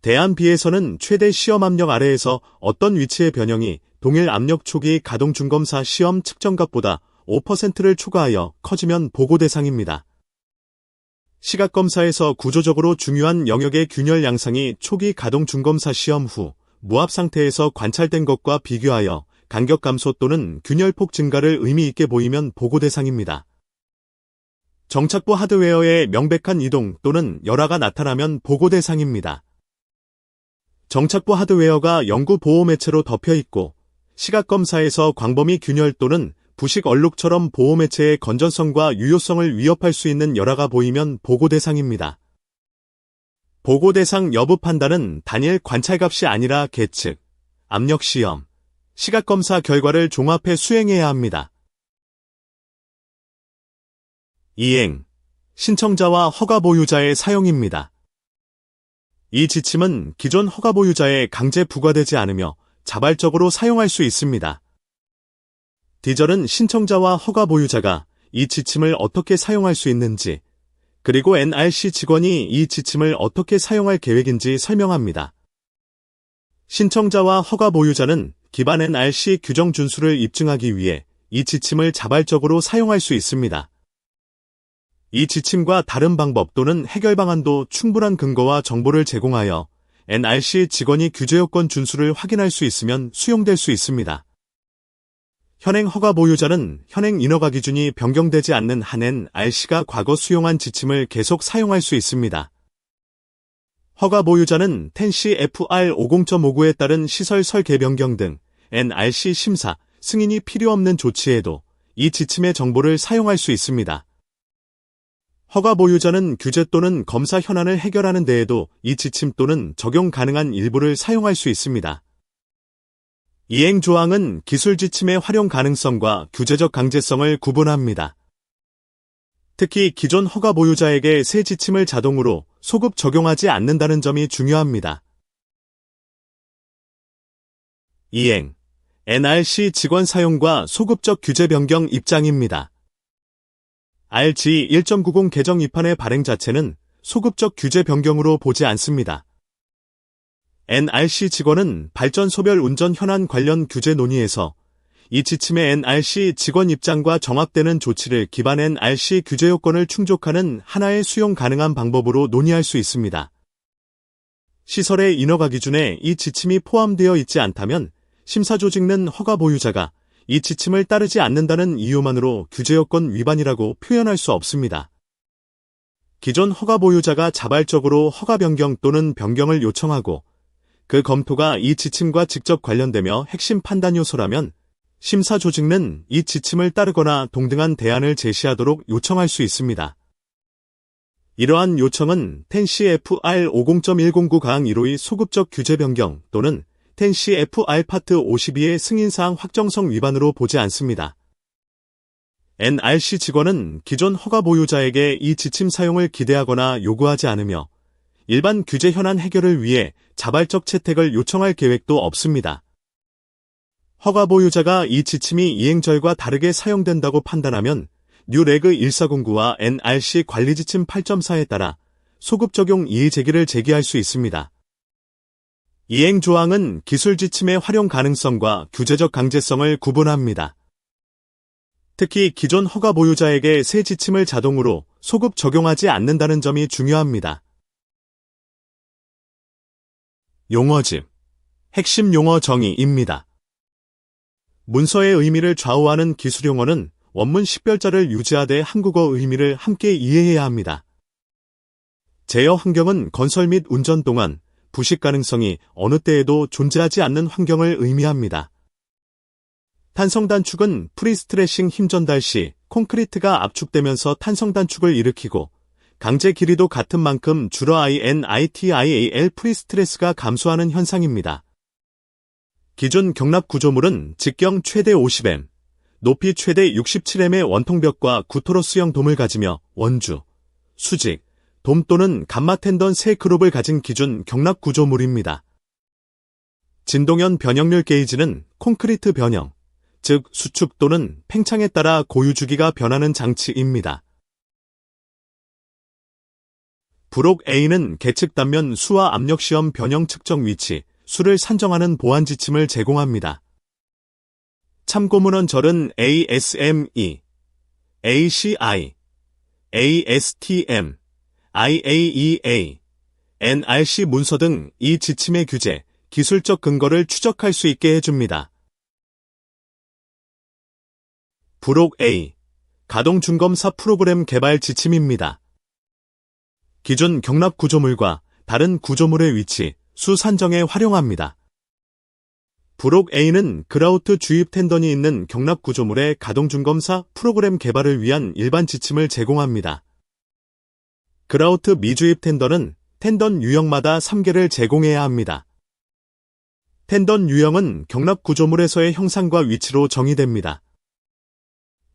대안 B에서는 최대 시험 압력 아래에서 어떤 위치의 변형이 동일 압력 초기 가동 중검사 시험 측정값보다 5%를 초과하여 커지면 보고 대상입니다. 시각 검사에서 구조적으로 중요한 영역의 균열 양상이 초기 가동 중검사 시험 후 무압 상태에서 관찰된 것과 비교하여 간격 감소 또는 균열폭 증가를 의미 있게 보이면 보고 대상입니다. 정착부 하드웨어의 명백한 이동 또는 열화가 나타나면 보고 대상입니다. 정착부 하드웨어가 연구 보호 매체로 덮여 있고 시각 검사에서 광범위 균열 또는 부식 얼룩처럼 보호 매체의 건전성과 유효성을 위협할 수 있는 열화가 보이면 보고 대상입니다. 보고 대상 여부 판단은 단일 관찰값이 아니라 계측, 압력 시험, 시각 검사 결과를 종합해 수행해야 합니다. 이행, 신청자와 허가 보유자의 사용입니다. 이 지침은 기존 허가 보유자에 강제 부과되지 않으며 자발적으로 사용할 수 있습니다. D절은 신청자와 허가 보유자가 이 지침을 어떻게 사용할 수 있는지, 그리고 NRC 직원이 이 지침을 어떻게 사용할 계획인지 설명합니다. 신청자와 허가 보유자는 기반 NRC 규정 준수를 입증하기 위해 이 지침을 자발적으로 사용할 수 있습니다. 이 지침과 다른 방법 또는 해결 방안도 충분한 근거와 정보를 제공하여 NRC 직원이 규제 요건 준수를 확인할 수 있으면 수용될 수 있습니다. 현행 허가 보유자는 현행 인허가 기준이 변경되지 않는 한 NRC가 과거 수용한 지침을 계속 사용할 수 있습니다. 허가 보유자는 텐시 FR 50.59에 따른 시설 설계 변경 등 NRC 심사, 승인이 필요 없는 조치에도 이 지침의 정보를 사용할 수 있습니다. 허가 보유자는 규제 또는 검사 현안을 해결하는 데에도 이 지침 또는 적용 가능한 일부를 사용할 수 있습니다. 이행 조항은 기술 지침의 활용 가능성과 규제적 강제성을 구분합니다. 특히 기존 허가 보유자에게 새 지침을 자동으로 소급 적용하지 않는다는 점이 중요합니다. 이행, NRC 직원 사용과 소급적 규제 변경 입장입니다. RG 1.90 개정 입안의 발행 자체는 소급적 규제 변경으로 보지 않습니다. NRC 직원은 발전 소별 운전 현안 관련 규제 논의에서 이 지침의 NRC 직원 입장과 정합되는 조치를 기반 NRC 규제 요건을 충족하는 하나의 수용 가능한 방법으로 논의할 수 있습니다. 시설의 인허가 기준에 이 지침이 포함되어 있지 않다면 심사 조직은 허가 보유자가 이 지침을 따르지 않는다는 이유만으로 규제 요건 위반이라고 표현할 수 없습니다. 기존 허가 보유자가 자발적으로 허가 변경 또는 변경을 요청하고 그 검토가 이 지침과 직접 관련되며 핵심 판단 요소라면 심사 조직은 이 지침을 따르거나 동등한 대안을 제시하도록 요청할 수 있습니다. 이러한 요청은 텐시 FR 50.109 가항 1호의 소급적 규제 변경 또는 텐시 FR 파트 52의 승인사항 확정성 위반으로 보지 않습니다. NRC 직원은 기존 허가 보유자에게 이 지침 사용을 기대하거나 요구하지 않으며 일반 규제 현안 해결을 위해 자발적 채택을 요청할 계획도 없습니다. 허가 보유자가 이 지침이 이행절과 다르게 사용된다고 판단하면 뉴레그 1409와 NRC 관리지침 8.4에 따라 소급 적용 이의 제기를 제기할 수 있습니다. 이행 조항은 기술 지침의 활용 가능성과 규제적 강제성을 구분합니다. 특히 기존 허가 보유자에게 새 지침을 자동으로 소급 적용하지 않는다는 점이 중요합니다. 용어집, 핵심 용어 정의입니다. 문서의 의미를 좌우하는 기술 용어는 원문 식별자를 유지하되 한국어 의미를 함께 이해해야 합니다. 제어 환경은 건설 및 운전 동안 부식 가능성이 어느 때에도 존재하지 않는 환경을 의미합니다. 탄성 단축은 프리스트레싱 힘 전달 시 콘크리트가 압축되면서 탄성 단축을 일으키고 강제 길이도 같은 만큼 줄어 INITIAL 프리스트레스가 감소하는 현상입니다. 기존 경납 구조물은 직경 최대 50m, 높이 최대 67m의 원통벽과 구토로스형 돔을 가지며 원주, 수직, 돔 또는 감마 텐던 세 그룹을 가진 기준 경납 구조물입니다. 진동현 변형률 게이지는 콘크리트 변형, 즉 수축 또는 팽창에 따라 고유 주기가 변하는 장치입니다. 부록 A는 계측 단면 수와 압력 시험 변형 측정 위치, 수를 산정하는 보안 지침을 제공합니다. 참고문헌 절은 ASME, ACI, ASTM, IAEA, NRC 문서 등 이 지침의 규제, 기술적 근거를 추적할 수 있게 해줍니다. 부록 A, 가동 준검사 프로그램 개발 지침입니다. 기존 경납 구조물과 다른 구조물의 위치, 수 산정에 활용합니다. 부록 A는 그라우트 주입 텐던이 있는 경납 구조물의 가동 준검사 프로그램 개발을 위한 일반 지침을 제공합니다. 그라우트 미주입 텐던은 텐던 유형마다 3개를 제공해야 합니다. 텐던 유형은 경납 구조물에서의 형상과 위치로 정의됩니다.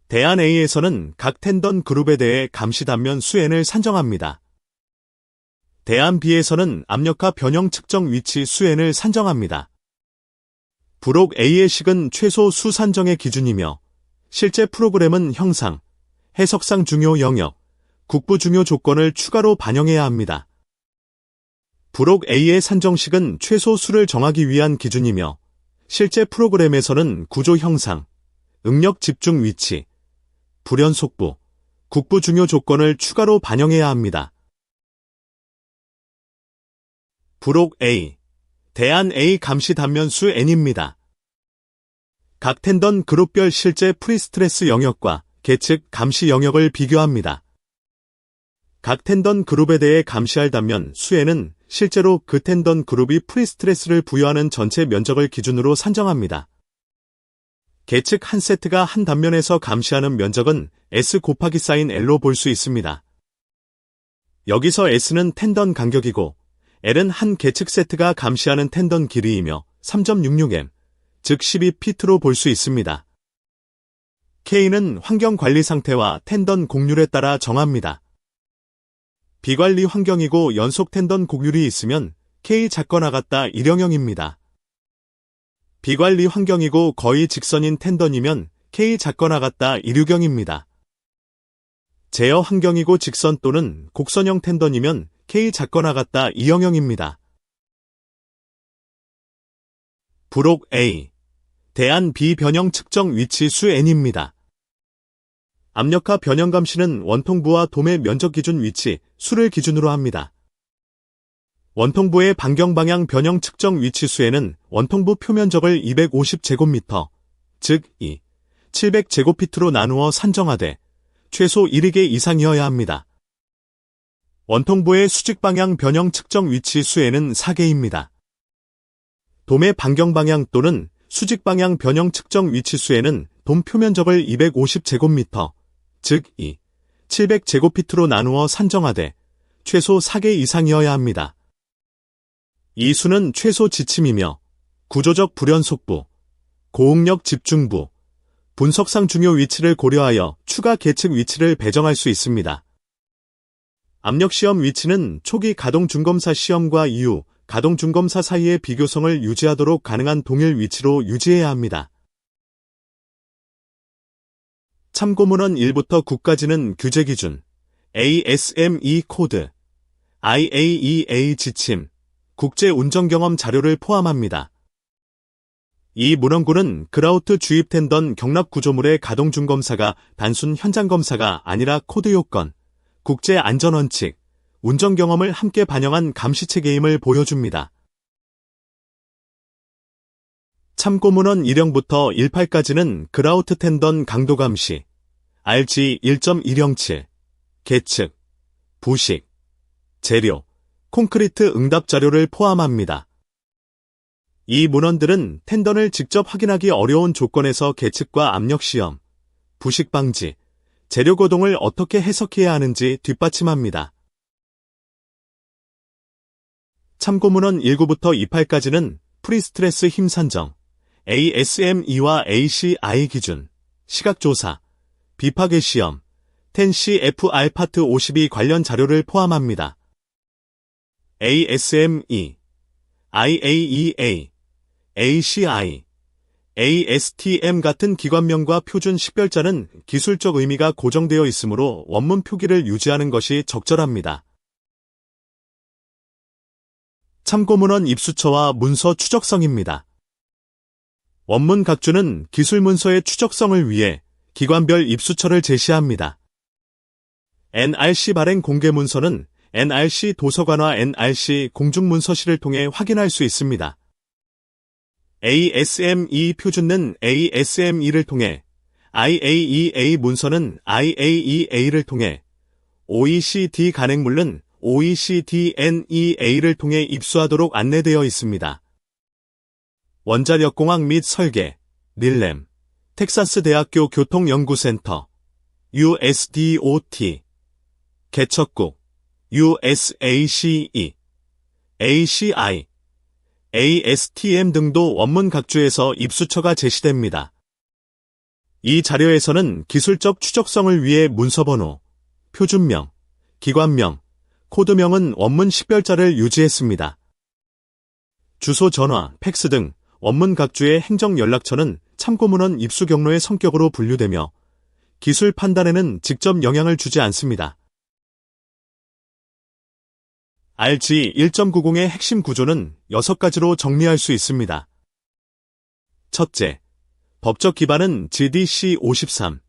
대안 A에서는 각 텐던 그룹에 대해 감시 단면 수N을 산정합니다. 대안 B에서는 압력과 변형 측정 위치 수N을 산정합니다. 부록 A의 식은 최소 수 산정의 기준이며 실제 프로그램은 형상, 해석상 중요 영역, 국부 중요 조건을 추가로 반영해야 합니다. 부록 A의 산정식은 최소 수를 정하기 위한 기준이며 실제 프로그램에서는 구조 형상, 응력 집중 위치, 불연 속부, 국부 중요 조건을 추가로 반영해야 합니다. 부록 A, 대안 A 감시 단면수 N입니다. 각 텐던 그룹별 실제 프리스트레스 영역과 계측 감시 영역을 비교합니다. 각 텐던 그룹에 대해 감시할 단면 수N은 실제로 그 텐던 그룹이 프리스트레스를 부여하는 전체 면적을 기준으로 산정합니다. 계측 한 세트가 한 단면에서 감시하는 면적은 S 곱하기 사인 L로 볼 수 있습니다. 여기서 S는 텐던 간격이고 L은 한 계측 세트가 감시하는 텐던 길이이며 3.66m, 즉 12피트로 볼 수 있습니다. K는 환경 관리 상태와 텐던 곡률에 따라 정합니다. 비관리 환경이고 연속 텐던 곡률이 있으면 K 작거 나갔다 일형형입니다. 비관리 환경이고 거의 직선인 텐던이면 K 작거 나갔다 일유경입니다. 제어 환경이고 직선 또는 곡선형 텐던이면 K 작거 나갔다 이형형입니다. 부록 A, 대안 B 변형 측정 위치 수 N입니다. 압력화 변형 감시는 원통부와 돔의 면적 기준 위치, 수를 기준으로 합니다. 원통부의 반경 방향 변형 측정 위치 수에는 원통부 표면적을 250제곱미터, 즉 700제곱피트로 나누어 산정하되 최소 1개 이상이어야 합니다. 원통부의 수직 방향 변형 측정 위치 수에는 4개입니다. 돔의 반경 방향 또는 수직 방향 변형 측정 위치 수에는 돔 표면적을 250제곱미터, 즉 700제곱피트로 나누어 산정하되 최소 4개 이상이어야 합니다. 이 수는 최소 지침이며 구조적 불연 속부, 고응력 집중부, 분석상 중요 위치를 고려하여 추가 계측 위치를 배정할 수 있습니다. 압력 시험 위치는 초기 가동 중검사 시험과 이후 가동 중검사 사이의 비교성을 유지하도록 가능한 동일 위치로 유지해야 합니다. 참고문헌 1부터 9까지는 규제 기준, ASME 코드, IAEA 지침, 국제 운전 경험 자료를 포함합니다. 이 문헌구는 그라우트 주입 텐던 경납 구조물의 가동 중검사가 단순 현장 검사가 아니라 코드 요건, 국제 안전 원칙, 운전 경험을 함께 반영한 감시 체계임을 보여줍니다. 참고문헌 1형부터 18까지는 그라우트 텐던 강도 감시, RG 1.107, 계측, 부식, 재료, 콘크리트 응답 자료를 포함합니다. 이 문헌들은 텐던을 직접 확인하기 어려운 조건에서 계측과 압력 시험, 부식 방지, 재료 거동을 어떻게 해석해야 하는지 뒷받침합니다. 참고문헌 19부터 28까지는 프리스트레스 힘 산정, ASME와 ACI 기준, 시각조사, 비파괴 시험, 10CFR 파트 52 관련 자료를 포함합니다. ASME, IAEA, ACI, ASTM 같은 기관명과 표준 식별자는 기술적 의미가 고정되어 있으므로 원문 표기를 유지하는 것이 적절합니다. 참고문헌 입수처와 문서 추적성입니다. 원문 각주는 기술 문서의 추적성을 위해 기관별 입수처를 제시합니다. NRC 발행 공개 문서는 NRC 도서관과 NRC 공중문서실을 통해 확인할 수 있습니다. ASME 표준은 ASME를 통해, IAEA 문서는 IAEA를 통해, OECD 간행물은 OECDNEA를 통해 입수하도록 안내되어 있습니다. 원자력공학 및 설계, 릴렘, 텍사스 대학교 교통연구센터, USDOT, 개척국, USACE, ACI, ASTM 등도 원문 각주에서 입수처가 제시됩니다. 이 자료에서는 기술적 추적성을 위해 문서번호, 표준명, 기관명, 코드명은 원문 식별자를 유지했습니다. 주소, 전화, 팩스 등 원문 각주의 행정연락처는 참고문헌 입수 경로의 성격으로 분류되며 기술 판단에는 직접 영향을 주지 않습니다. RG 1.90의 핵심 구조는 6가지로 정리할 수 있습니다. 첫째, 법적 기반은 GDC 53,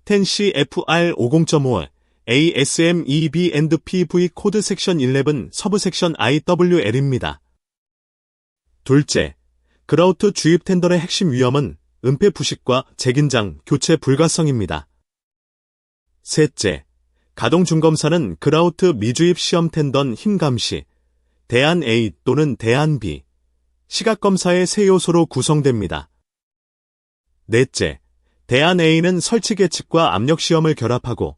10CFR 50.5, ASM EB&PV 코드 섹션 11 서브 섹션 IWL입니다. 둘째, 그라우트 주입 텐더의 핵심 위험은 은폐 부식과 재긴장, 교체 불가성입니다. 셋째, 가동 중검사는 그라우트 미주입 시험 텐던 힘 감시, 대안 A 또는 대안 B, 시각 검사의 세 요소로 구성됩니다. 넷째, 대안 A는 설치 계측과 압력 시험을 결합하고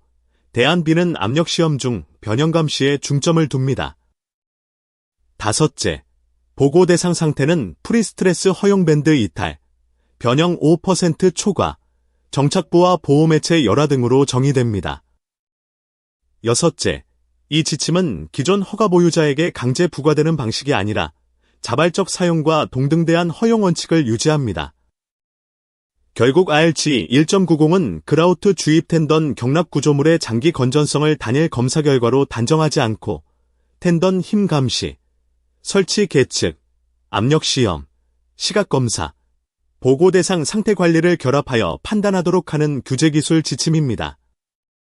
대안 B는 압력 시험 중 변형 감시에 중점을 둡니다. 다섯째, 보고 대상 상태는 프리스트레스 허용 밴드 이탈, 변형 5% 초과, 정착부와 보호 매체 열화 등으로 정의됩니다. 여섯째, 이 지침은 기존 허가 보유자에게 강제 부과되는 방식이 아니라 자발적 사용과 동등대한 허용 원칙을 유지합니다. 결국 RG 1.90은 그라우트 주입 텐던 경납 구조물의 장기 건전성을 단일 검사 결과로 단정하지 않고 텐던 힘 감시, 설치 계측, 압력 시험, 시각 검사, 보고 대상 상태 관리를 결합하여 판단하도록 하는 규제 기술 지침입니다.